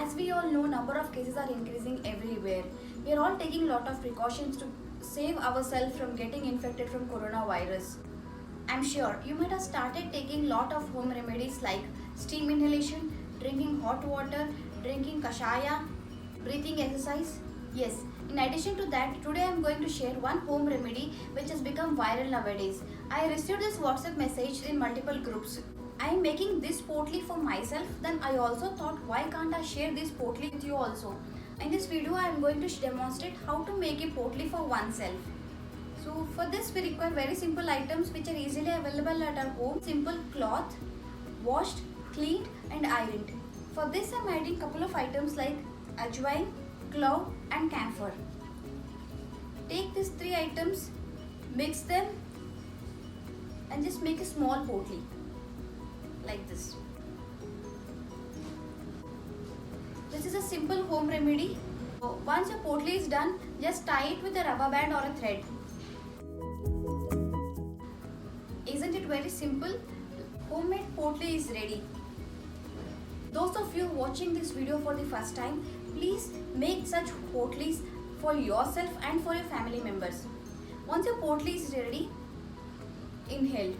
As we all know, number of cases are increasing everywhere. We are all taking lot of precautions to save ourselves from getting infected from coronavirus. I'm sure you might have started taking lot of home remedies like steam inhalation, drinking hot water, drinking kashaya, breathing exercise. Yes, in addition to that, today I'm going to share one home remedy which has become viral nowadays. I received this WhatsApp message in multiple groups. I am making this potli for myself, then I also thought why can't I share this potli with you also. In this video I am going to demonstrate how to make a potli for oneself. So for this we require very simple items which are easily available at our home. Simple cloth, washed, cleaned and ironed. For this I am adding couple of items like ajwain, clove and camphor. Take these three items, mix them and just make a small potli like this. This is a simple home remedy. Once your potli is done, just tie it with a rubber band or a thread. Isn't it very simple? Homemade potli is ready. Those of you watching this video for the first time, please make such potlis for yourself and for your family members. Once your potli is ready, inhale.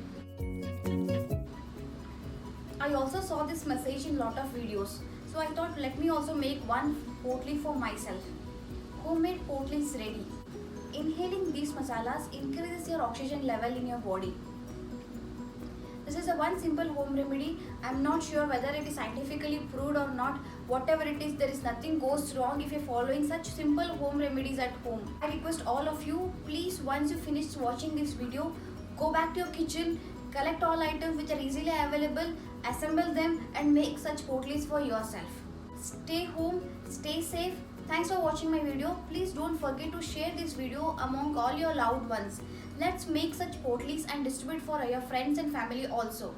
I also saw this message in lot of videos, so I thought let me also make one potli for myself. Homemade potli is ready. Inhaling these masalas increases your oxygen level in your body. This is a one simple home remedy. I am not sure whether it is scientifically proved or not. Whatever it is, there is nothing goes wrong if you are following such simple home remedies at home. I request all of you, please once you finish watching this video, go back to your kitchen, collect all items which are easily available, assemble them and make such potlis for yourself. Stay home, stay safe. Thanks for watching my video. Please don't forget to share this video among all your loved ones. Let's make such potlis and distribute for your friends and family also.